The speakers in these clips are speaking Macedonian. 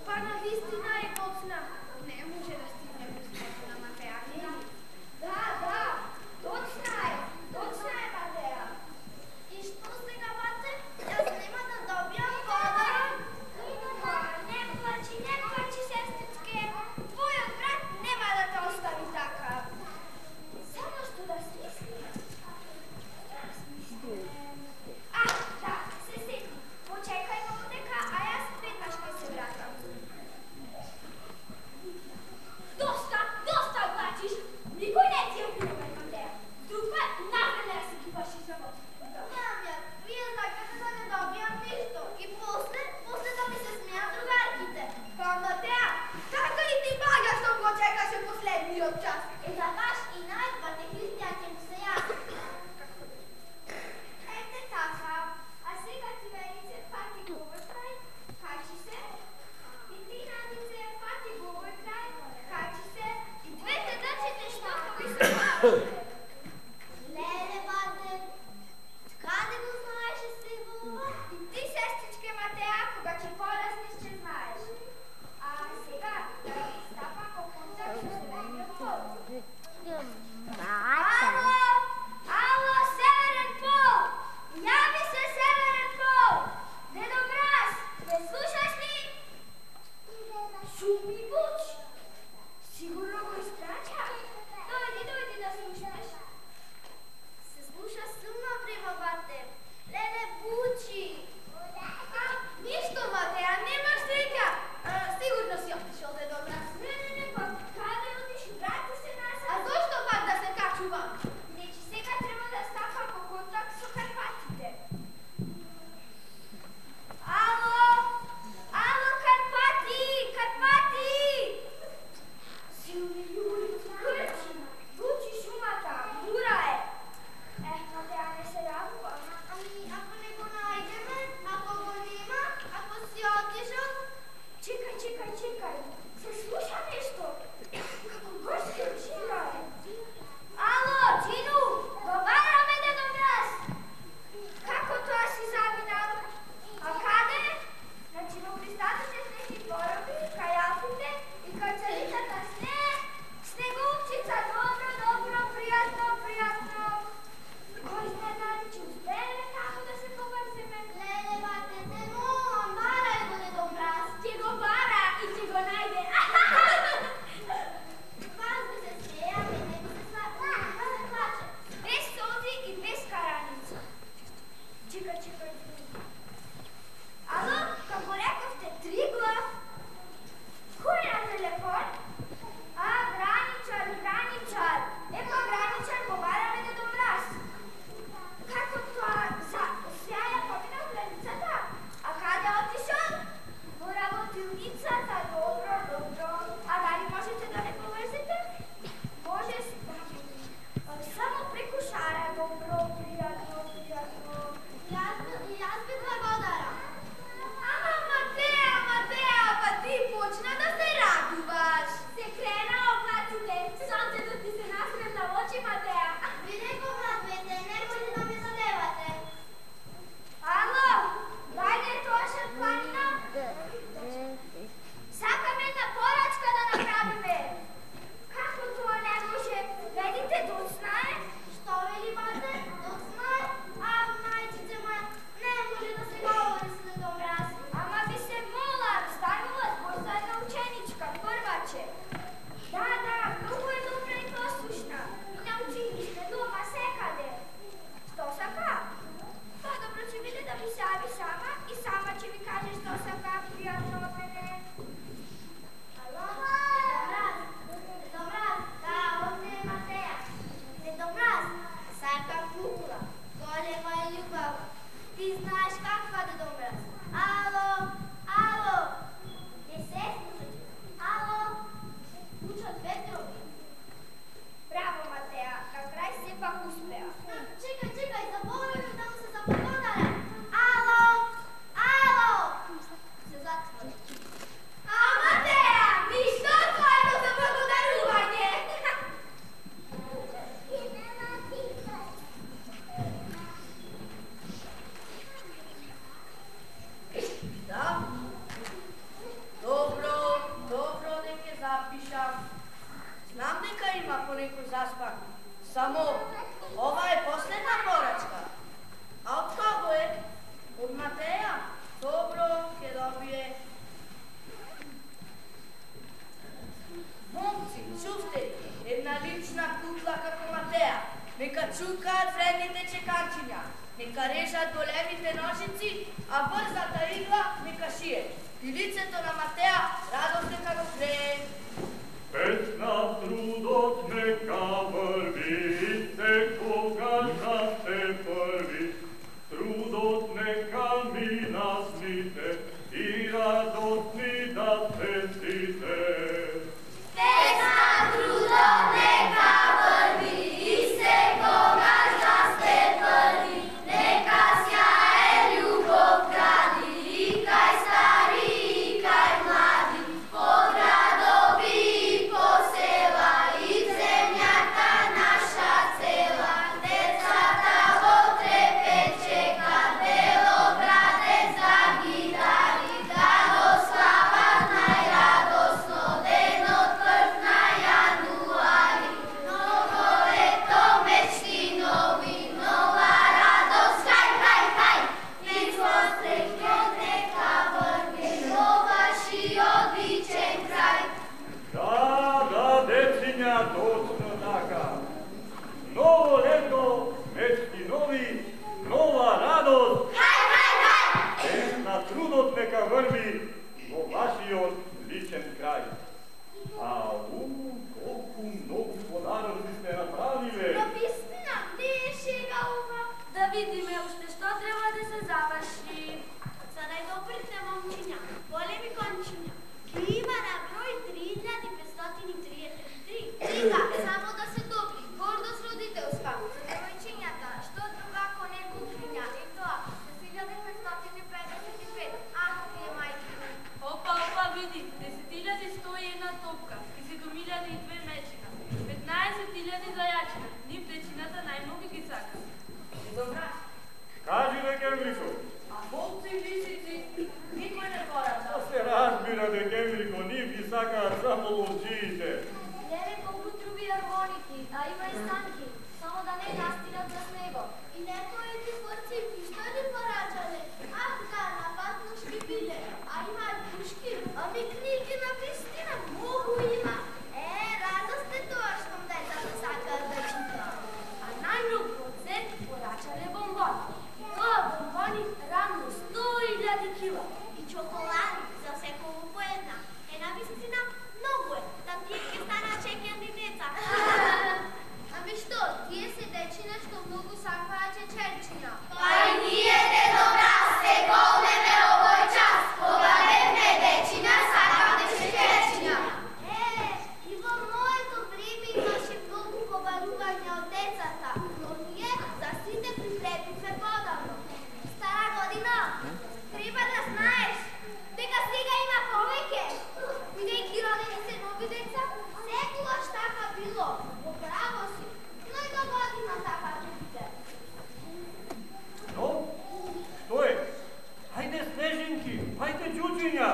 Pana Kristina je mocná. Lele, bate, каде го знаеш сигурно? И ти, сестричке Матея, кога че по-разниш, че знаеш. А сега, да стапа по контакт с Северния пол. Ало! Ало, Северен пол! Яви се, Северен пол! Дедо Мраз, ме слушаш ли? Шум и буч! Сигурно го изтрача? Дойди да слушаш. Се слуша силно, прима, бате. Леле бучи. Нищо, Матея, нема слика. Сигурно си отишъл, дедо Мраз. Не, па къде отиш? Врати се назад. А защо пак да се качувам? Не, че сега трябва да стапа по контакт с Карпатите. Ало! Ало, Карпати! Карпати! Силни юри, гърчи, бучи шумата, бура е. Матея не се радува. Ами, ако не го найдеме, ако го нема, ако си отишъл... Чекай, се слуша нещо. Како горски очила е. Ало, Тину, говораме, дедо Мраз. Како това си заминал? А каде? Значи во пристатите с неки кораби, кајафите и качалицата снегувчица. Добро, приятно. Кой знае дали, че успееме тако да се повърземе? Леле, бате, те молам, барай го, дедо Мраз. Ти го бара и ти го найде. Вас би се смеяме, не би се плаче. Без сълзи и без караница. Чекай. Ало, како рековте, Триглав? Кој е на телефон? А, Граничар. Епа, Граничар, говораме, дедо Мраз. Како тоа сеја помина в границата? А каде отишъл? Во работилницата. Добро. А дали можете да не повързете? Може си, да. Само преку шара. Добро, приятно. И аз би благодаря. Ама, Матея, па ти почна да се радуваш. Се крена облаците. Сонцето ти се насред на очи, Матея. Виде го, братвете, не може да ме задевате. Ало, дайде Тошев планина. Сакаме една поръчка да направиме. Како това не може? Ведите, доцнае? Що вели, бате? Доцнае? А, майчице моя, не може да се говори с дедо Мраз. Ама би се мола, станала за една ученичка, първаче. Да, много е добра и послушна. И научи сте дома секаде. Що сака? По-добро, че биде да ми се яви сама и сама, че ми каже що сака, приятно от мене. Ало? Дедо Мраз, да, овде е Матея. Дедо Мраз, сакам кукла, голема е любов. Ти знаеш каква, дедо Мраз. Ало, не се слушате. Ало, учат ветрови. Браво, Матея, накрай все пак успея. Чекай, забравяме да му се запоговоря. Ало, се затвори. А, Матея, нищо твоето за благодаруване. Да? Добро, дека запишам. Знам дека има понекој заспан. Само, ова е последна поръчка. А от кого е? От Матея? Добро, ке добие. Момци, чувте, една лична кукла како Матея. Нека чукаат вредните чеканчиња. Нека режат големите ножици, а бързата игла нека шие. И лицето на Матея радост нека го крее. Вечна трудот нека върви, секогаш да се първи. Трудот нека мина сните и радостни да се сите. Вечна трудот нека върви и секогаш да се първи. Нека сяе любов гради и кај стари и кај млади. По градот točno taka. Novo leto, mečki novi, nova radost. Na trudot neka vrvi, vo vaši odličen kraj. A koliko mnogo podarosti ste napravile. Istina, gdje je šega ova? Da vidime ušte što treba da se završi. Sada je dobrite momčinja, vole mi končinja. Kliva na broj 3533. Čiga, samo da se dobri, gordost roditeljska. Devojčinjata, što drugako ne kupinja. I to, 1555. Ah, je majke. Opa, vidi, 10.101 topka i 7.002 mečina, 15.000 zajačina, ni vtečiната най-много ги сака. Добра. Кажи, Декемврико. А волци и лисици никой не хорат. Да се разбира, Декемврико, нив ги сакаат само ловджиите. Леле колко други аргоники, а има и станки, само да не настинат за снего. И некои ти борци пиштоли пораđale. Ах да, нападнушки биле, а има пушки, ами книги напистина много има. Радост е това, щом децата сакаат да читаат. А най-много процент порачале бомбони. Това бомбони равно 100.000 кила. И чоколади за всекого по една. Навистина много е. Там тие ке станат чекјани деца. Ами што, тие се дечина што многу сакаат чечерчина. Па и ние, дедо Мраз, се голнеме овој час, кога бевме дечина, сакаме чечерчина. И во моето време имаше многу побарување од децата, но ние за сите припрепивме подавно. Стара година, треба да знаеш дека сега има повеќе. Бидејќи родени се нови деца, секогаш така било. Право си, но и до година така ќе биде. Но, што е? Хајде, снежинки, хајде, џуџиња.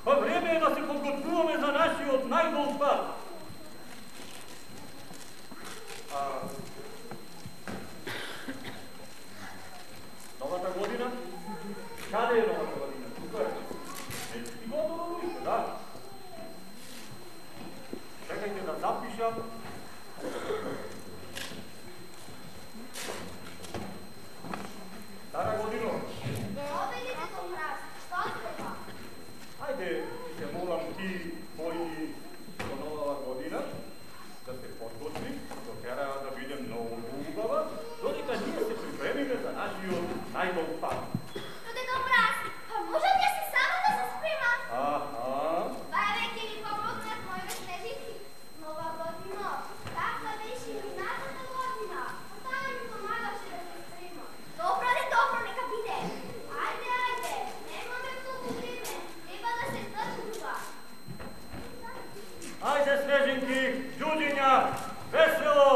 Па време е да се подготвуваме за нашиот најдолг пат. Новата година? Каде е новата година? Тука е. Нечки готово ли? Да. Чекајте да запишам. Стара годино. Обидите до Мраз, што треба? Хајде, се молам ти, мои до нова година, да се подготви, до тера да биде многу убава, додека ние се припремиме за нашиот најдолг пат. Дедо Мраз, па може ли си само да се спремам? Аха. Веќе ми помогнат моите снежинки. Нова година, таква беше и минатата година. Таа ми помагаше да се спремам. Добро, нека биде. Ајде, немаме многу време. Треба да се држува. Ајде, снежинки, џуџиња, весело!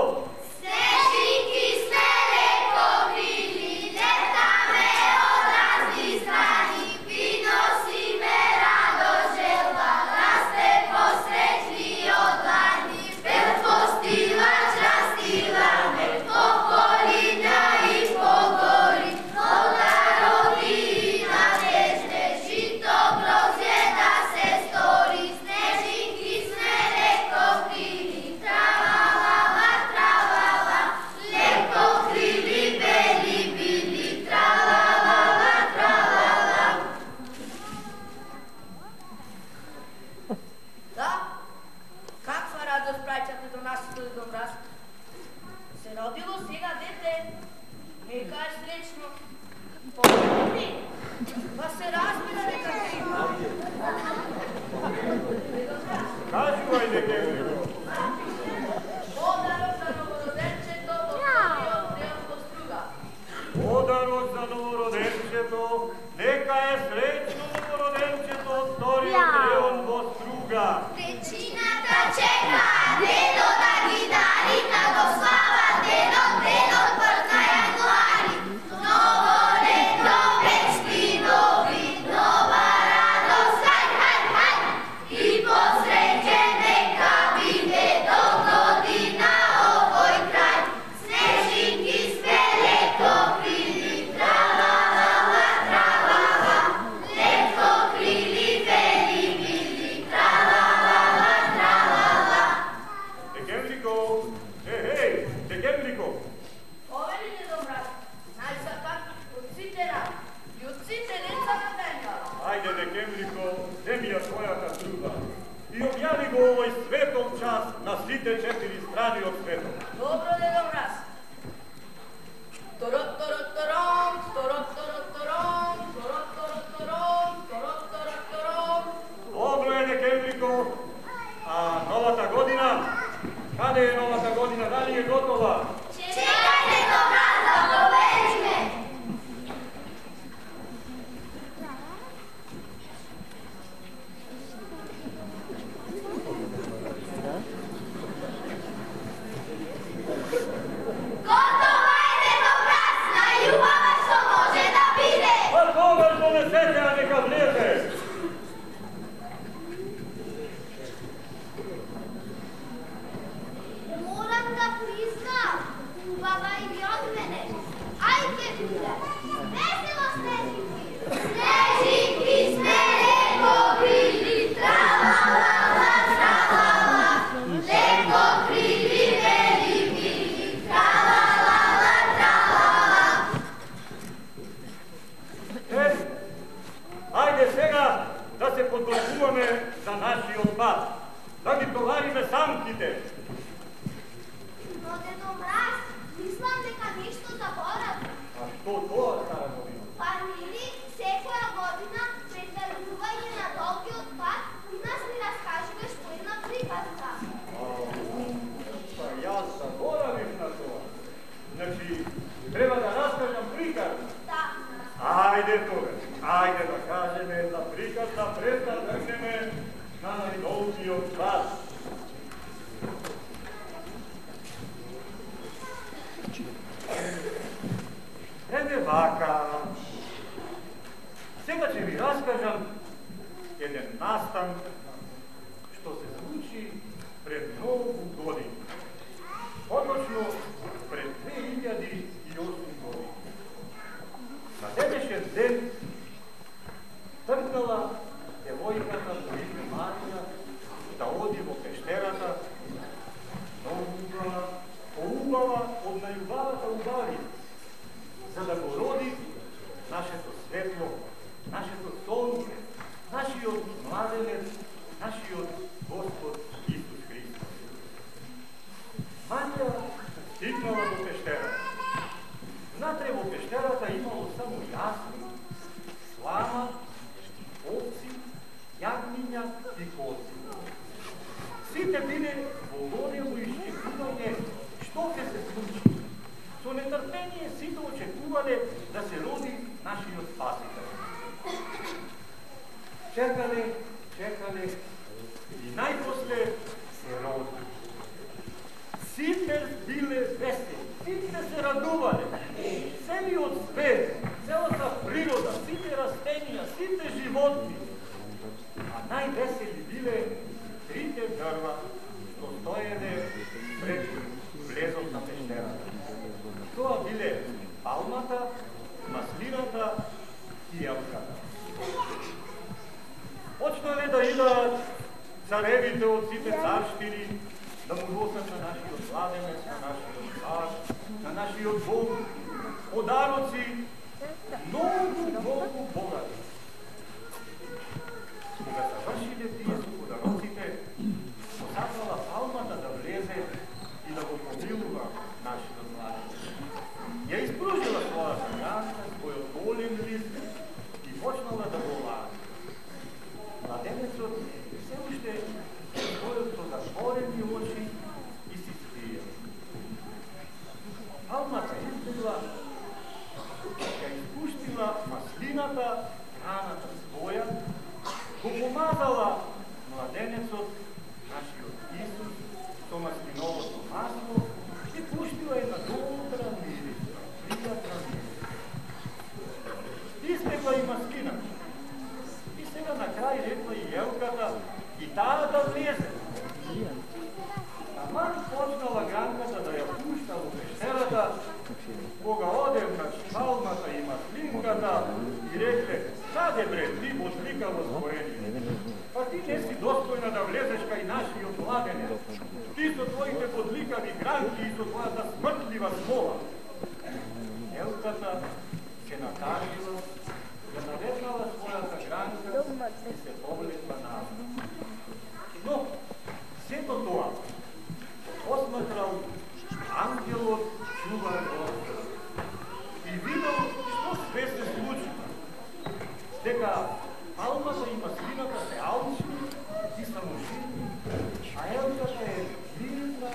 Снежинки сме леко били, летаме од разни страни, ви носиме радост, желба, да сте посреќни од длани. Пел постилач растиламе, околина и по гори, од народи и надежде, жито грозје да се стори. Снежинки сме леко били, травалала, травала, леко крили, бели били, травалала, травала. Да? Каква радост праќате до нашето Дедо Мраз? Се родило сега дете. Нека е сречно. Помни, па се разбира нека те има. Дедо Мраз, Кажувај, Декемврико. подарок за новороденчето во вториот дел во Струга. Подарок за новороденчето, нека е среќно новороденчето, вториот реон во Струга. Дечината чека, дедо да ги дари, на го слава дедот прв на јануари. Ново лето, мечти нови, нова радост, хај, и посреќен нека биде. nas na site 4 strani od sveta. Dobro, Dedo Mraz. Torotorotorom, torotorotorom, torotorotorom, torotorotorom. Dobro je, Henriko. A novata godina? Kada je novata godina? Da li je gotova? Čekajte do Mraza, povedite! Gotova je Dedo Mraz, najljubava što može da bide! Pa koga donesete, a neka vlijete? Moram da priznam, ubava i od mene. Ajde, Bile, veselo snežinki! Snežinki sme lepo bili, tra-la-la-la, tra-la-la. Lepo krili veli bili, tra-la-la-la, tra-la-la. Ej, ajde сега да се подготвуваме за нашиот пат. Да ги товариме самките. Но, Dedo Mraz, мислам дека нешто заборавам. А што тоа, стара година? Па нели секоја година пред тргнување на долгиот пат у нас ни раскажуваш по една приказка. Па јас заборавив на тоа. Значи, треба да раскажам приказ. Да. Ајде тога, ајде да кажеме една приказна пред да тргнеме на најдолгиот пат. Еве вака. Сега ќе ви раскажам еден настан што се случи пред многу години. Односно пред 2008 години. На денешен ден тргнала девојката по име Марија да оди во пештерата, многу убава од најубавата убави, за да го роди нашето светло, нашето сонце, нашиот младенец, нашиот Господ Исус Христос. Марија стигнала до пештерата. Внатре во пештерата имало само јасни, слама, овци, јагниња и кози. Сите биле во големо исчекување што ќе се случи. Со нетрпение сите очекувале да се роди нашиот Спасител. Чекале, чекале и најпосле се роди. Сите биле весели, сите се радувале. Целиот свет, целата природа, сите растенија, сите животни. А највесели биле трите дрва што стоеле пред влезот на пештерата. Тоа биле палмата, маслината и јабката. Почнале да идат царевите од сите царштини, да му носат на нашиот владенец, на нашиот цар, на нашиот Бог, подароци, многу богати. Кога завршиле тие подароците, посакала палмата да влезе и да го помилува нашиот младенец. Ја испружила својата гранка, својот голем лист и почнала да го лази. Младенецот се уште својот со затворени очи и си спија. Палмата изгубила, ја испуштила маслината, храната своја, го помазала младенецот, нашиот Исус, со маслиновото масло и пуштила една добра мириса, пријатна мириса. Испекла и маслината. И сега на крај ретла и јелката и таа да влезе. Таман почнала гранката да ја пушта во пештерата, кога одем на палмата и маслинката и рекле: "Каде бре, ти бодликаво своени? Па ти не си достојна да влезеш кај нашиот младенец. Ти со твоите бодликави гранки и со твојата смртлива смола." Елката се натажила, ја наведнала својата гранка и се повлекла назад. Но, сето тоа promatrao ангелот чувар Господ и видел што све се случи. Дека палмата и маслината се алчни и саможивни, а елката е мирна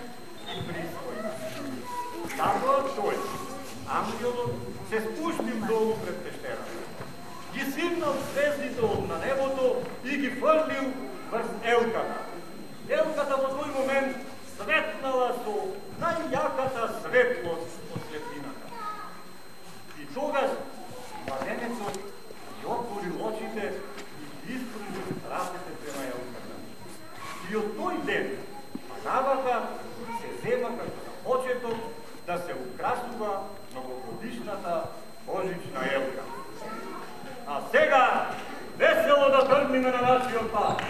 и пристојна. Затоа тој, ангелот, се спуштил долу пред пещерата. Ги симнал звездите од на небото и ги фрлил врз елката. Елката во тој момент светнала со најјаката светлост од светлината. И тогаш младенецот ги отворил очите и испружил рацете према елката. И од тој ден, навака се зема како почеток да се украсува многогодишната божична елка. А сега весело да тргнеме на нашиот пат.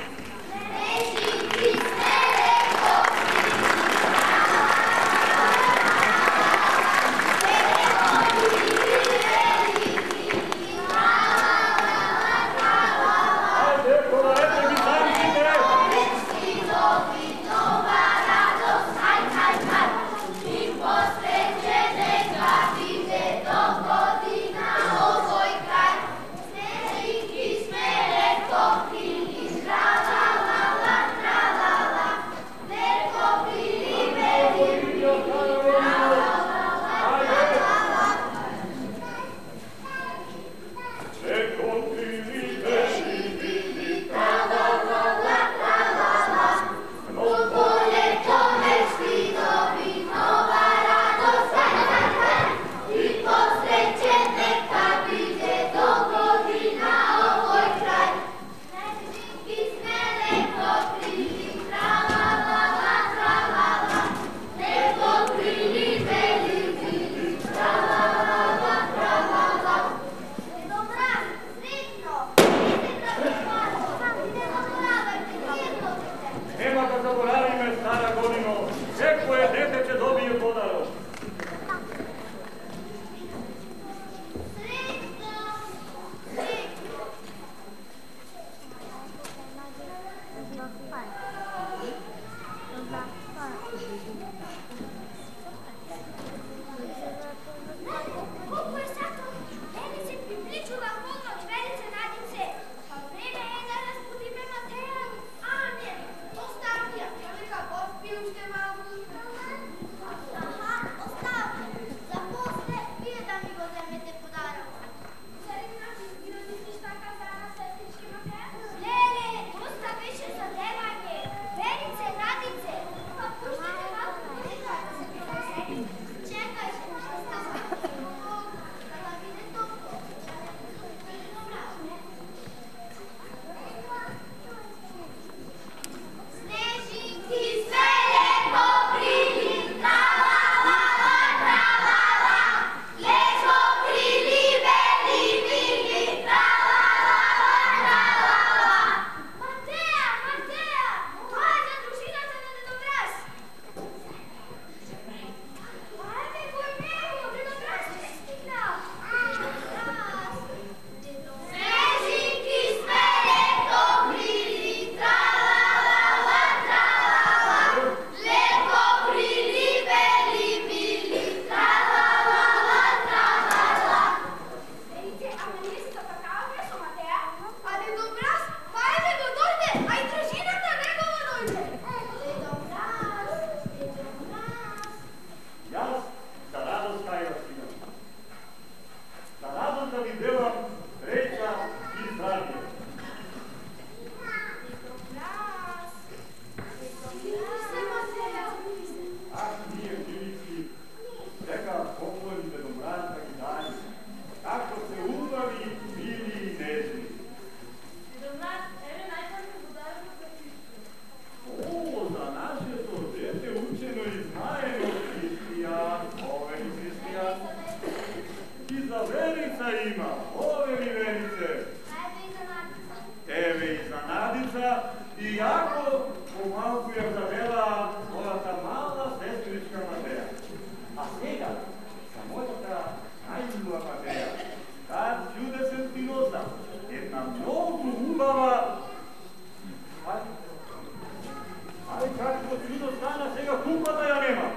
Kako čudo stana, Neka kupata ja nema.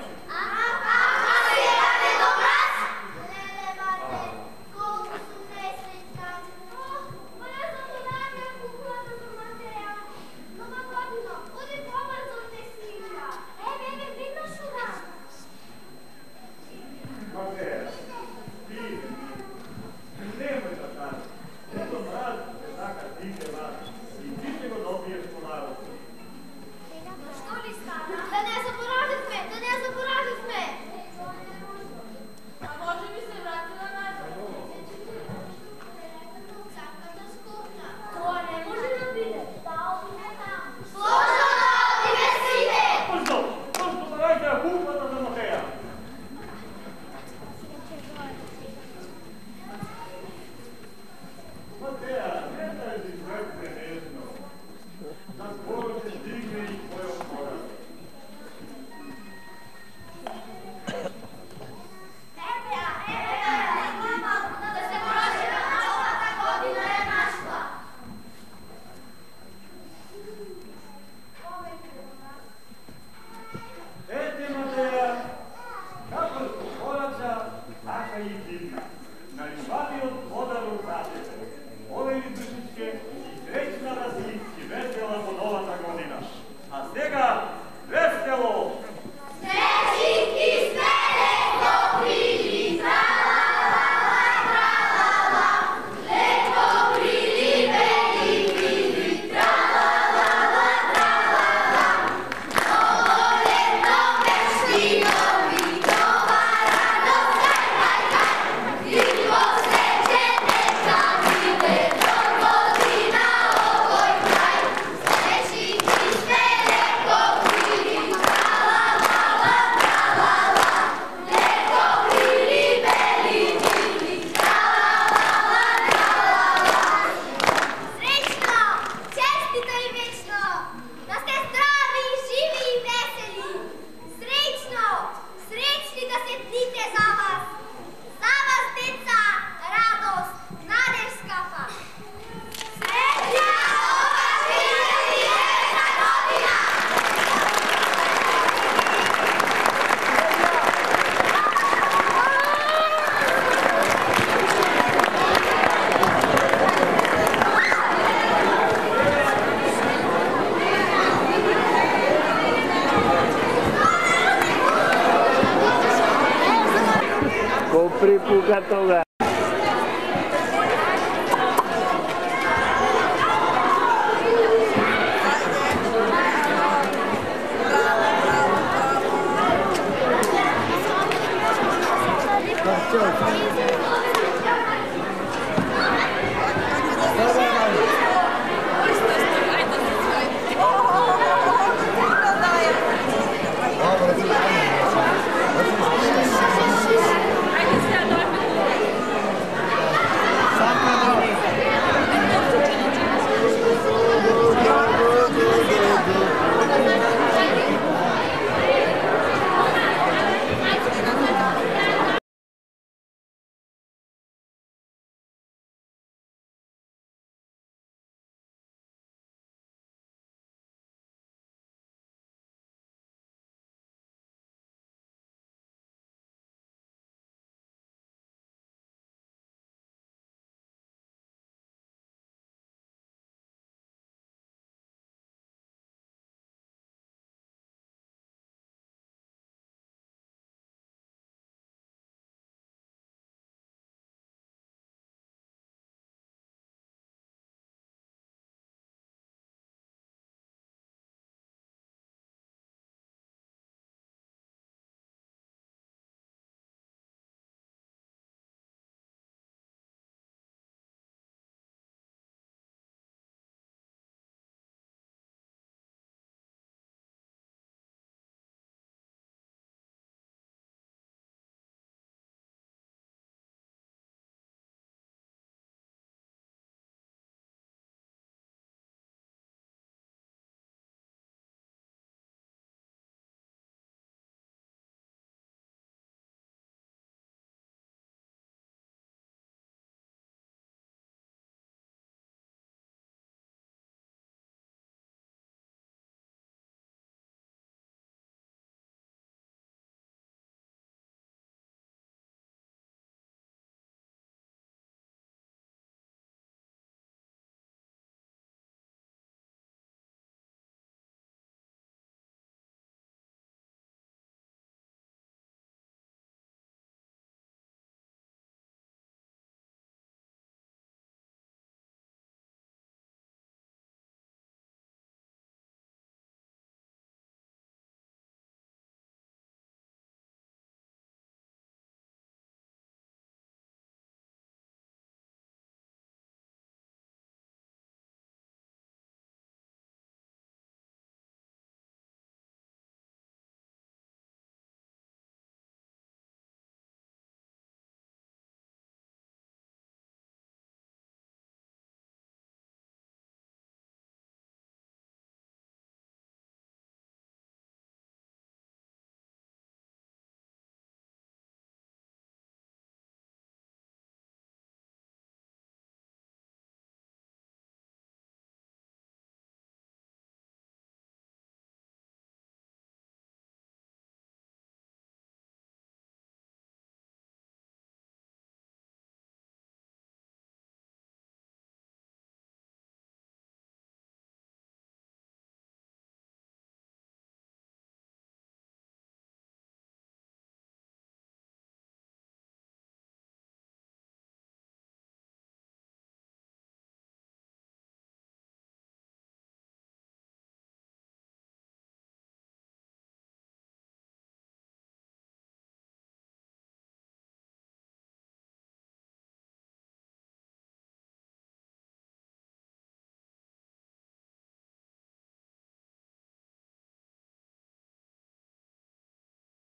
Pripuka toga.